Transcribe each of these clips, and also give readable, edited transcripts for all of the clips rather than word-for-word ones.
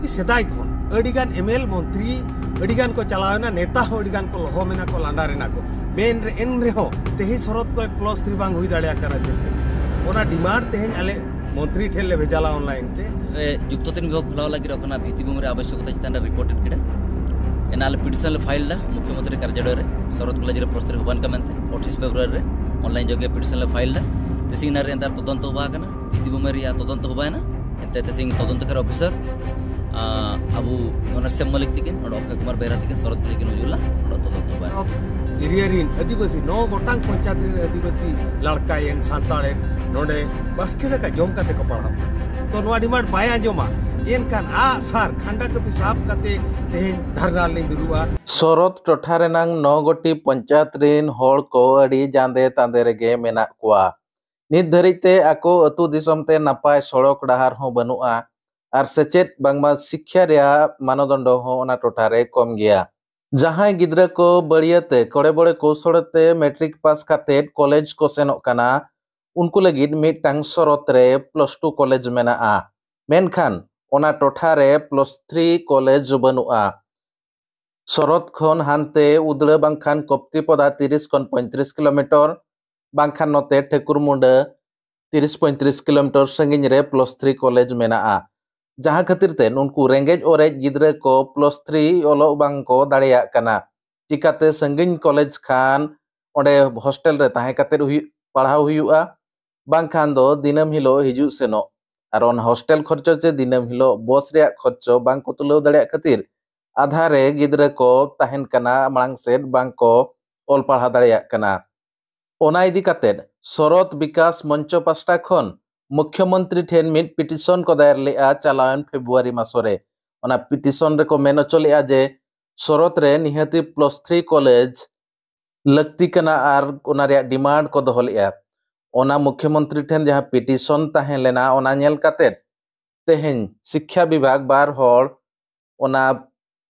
सेदाय खन अडिगान एमएल मंत्री अडिगान को चलावना नेता हो अडिगान को लहो मेना को लांडारेना को मेन रे एन रे हो तेही शरत को +3 बांग हुई दाड़िया करा जेते ओना डिमांड तेहेन आले मंत्री ठेले भेजाला ऑनलाइन ते जुक्तोतिन विभाग खुलाव लगी रखना भित्तिभूमि आवश्यकता चितान रिपोर्टेड किडा एनाल पिटिशन फाइल मुख्यमंत्री कार्यालय रे शरत कॉलेज रे प्रस्ताव होबान का मेनते 28 फेब्रुआरी रे ऑनलाइन जगे पिटिशन फाइल तेसिंग नारे अंदर तदंत होबा कना भित्तिभूमि रे तदंत होबाना एते तेसिंग तदंतकर ऑफिसर अबू घनश्याम मलिक तिकिन और अक्षय कुमार बेहरा तिकिन शरत कॉलेज नजुला और तदंत होबा एरियारिन आदिवासी 9 गोटांग पंचायत रे आदिवासी लड़कायन सांताड़े नोडे बसके का जम काते को पढ़ा तो नोआ डिमांड बाय आंजोमा एनकान आ सार खांडा कपि साफ काते तेहेन धरना ले बिरुआ शरत टोठा रेनांग 9 गोटी पंचायत रेन होड़ को अड़ी जांदे तांदे रेगे मेना कुआ नित धरिते आको अतु दिसम ते नापाय सड़क डाहार हो बनुआ आर सेचेत बांगमा शिक्षा रे मानदंड हो ओना टोठा रे कम गया जहां गिद्रा को बड़ियाते कड़े बड़े कौशलते मैट्रिक पास काते कॉलेज को सेनोक काना उनको लगिद मिटांग शरत रे +2 कॉलेज मेना मेनखान ओना टोठा रे +3 कॉलेज बनुआ शरत खन हानते उदड़ बांखान कप्तिपदा 30 खन 35 किलोमीटर बांखान नोते ठेकुरमुंडा 30-35 किलोमीटर संगिन रे +3 कॉलेज मेना जहां खातिर ते उनको रेंगेज ओरेज गिद्रा को +3 ओलो बांग को दाड़िया कना चिकाते संगिन कॉलेज खान ओडे हॉस्टल रे ताहे काते पढ़ाव हुआ बांखान दो दिनम हिलो हिजु सेनो और ओन हॉस्टल खर्चो चे दिनम हिलो बस रे खर्चो बांग को तुलो दाड़िया खातिर आधा रे गिद्रा को ताहेन कना मांग सेट बांग को ओल पढ़ा दाड़िया कना ओना इदी काते शरत विकास मंच पास्टा खन मुख्यमंत्री ठेन मिट पिटिशन को दायर लेआ चलान फेब्रुआरी मासरे ओना पिटिशन रे को मेनो चलेआ जे शरत रे निहाती +3 कॉलेज लगती कना आर ओना रे डिमांड को दोहो लेआ ओना मुख्यमंत्री ठेन जहां पिटिशन ताहे लेना ओना नेल काते तेहेन शिक्षा विभाग बार होड़ ओना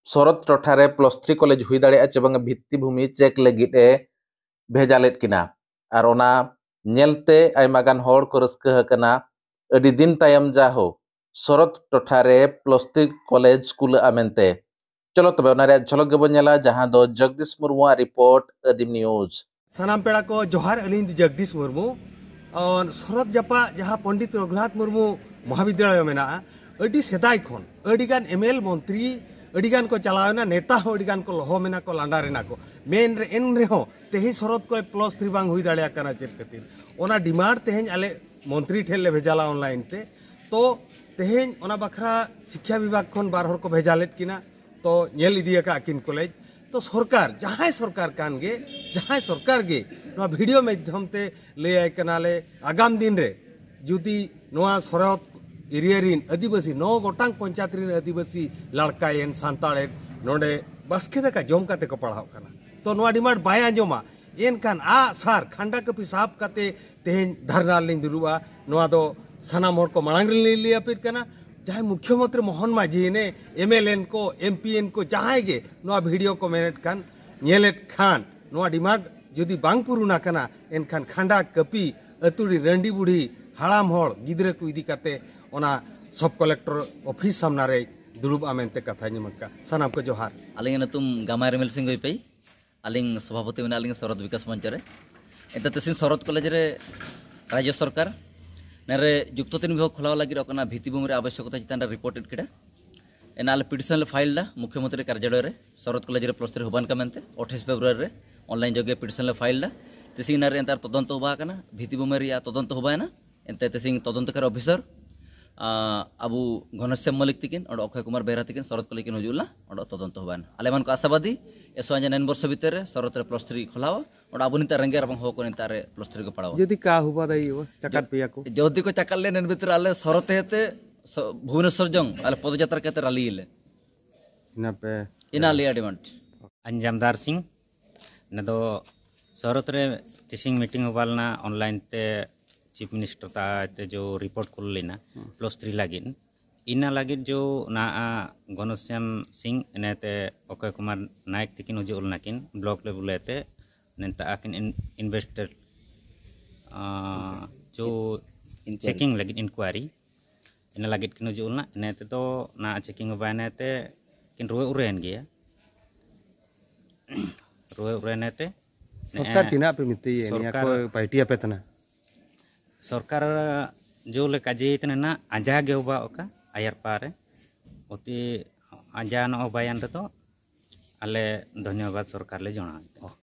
शरत टोठा रे +3 कॉलेज हुई दाड़िया चेबंग भित्तिभूमि चेक लगित ए भेजालेत किना आर ओना नेलते आयमागान होड़ को रस्का हकना अडी दिन तायम जाहो शरत टोठा रे +3 कॉलेज कुल आमेनते चलो तबे ओना रे झलक गेबो नेला जहां दो जगदीश मुर्मू रिपोर्ट आदिम न्यूज सनाम पेड़ा को जोहार अलिंद जगदीश मुर्मू और शरत जपा जहां पंडित रघुनाथ मुर्मू महाविद्यालय मेना अडी सेदाय खन अडिगान एमएल मंत्री अडिगान को चलावना नेता हो अडिगान को लहो मेना को लांडारेना को मेन रे एन रे हो तेही शरत को +3 बांग हुई दाड़िया कना चेत कतिर ओना डिमांड तेहेन आले मंत्री ठेले भेजाला ऑनलाइन ते तो तेहेन ओना बखरा शिक्षा विभाग खन बार होड़ को भेजालेत किना तो नेल इदिया का किन कॉलेज तो सरकार जहां सरकार कान गे जहां सरकार गे नोआ वीडियो माध्यम ते ले आय कनाले आगाम दिन रे जुदी नोआ शरत एरिया रिन आदिवासी 9 गोटांग पंचायत रिन आदिवासी लड़कायन सांताड़े नोडे बसके का जम काते को पढ़ाव कना तो नोआ डिमांड बाय आंजोमा एनकान आ सार खांडा कपि साफ काते तेहेन धरना लिन दुरुआ नोआ दो सनाम होड़ को मांग लिया पिर कना जहां मुख्यमंत्री मोहन माझी ने एमएलएन को एमपीएन को जहां गे नोआ वीडियो को मेनेट कान नेलेट खान नोआ डिमांड जुदी बांग पुरुना कना एनखान खांडा कपि अतुड़ी रंडी बुढ़ी हाड़ाम होड़ गिद्रा को इदी काते ओना सब कलेक्टर ऑफिस सामना रे दुरुब आमेनते कथा निमका सनाम को जोहार आलिंग नतुम गामा रिमेल सिंह पे आलिंग सभापति में आलिंग शरत विकास मंच रे एता तेसिन शरत कॉलेज रे राज्य सरकार नेरे जुक्तोतिन विभाग खुलाव लगी रखना भित्तिभूमि आवश्यकता चितान रिपोर्टेड किडा एनाल पिटिशन फाइल मुख्यमंत्री कार्यालय रे शरत कॉलेज रे प्रस्ताव होबान का मेनते 28 फेब्रुआरी रे ऑनलाइन जगे पिटिशन फाइल तेसिंग नारे अंतर तदंत होबा कना भित्तिभूमि तदंत होबाना एंते तेसिंग तदंतकर ऑफिसर अबू घनश्याम मलिक तिकिन और अक्षय कुमार बेहरा तिकिन शरत कॉलेज नजुला और तदंत होबान आले मान को आशावादी एसो 9 वर्ष भीतर शरत रे +3 खोलाव और अबू निता रंगे रबंग हो को निता रे +3 को पढ़ाव जदी का हुबा दई चकात पिया को जदी को चकल ले नेन भीतर आले शरत हेते भुवनेश्वर जंग आले पदयात्रा केते रैली ले इना पे इना लिया डिमांड अंजामदार सिंह ने दो शरत रे टिसिंग मीटिंग होबालना ऑनलाइन ते चीफ मिनिस्टर ताते जो रिपोर्ट खुल लेना +3 लागिन इना लागिन जो ना घनश्याम सिंह नेते अक्षय कुमार नायक तिकिन उजुल नाकिन ब्लॉक लेवल ते नेता आकिन इन्वेस्टर जो चेकिंग लागिन इंक्वायरी इन लगित किन जुलना इनते तो ना चेकिंग बायनेते किन रुए उरेन गया रुए उरेनेते सरकार चिना पे मिते ये निया को पार्टी पे तना सरकार जो ले काजे इतने ना आजा गे बा ओका आयर पारे ओती आजा न बायान रे तो आले धन्यवाद सरकार ले जना।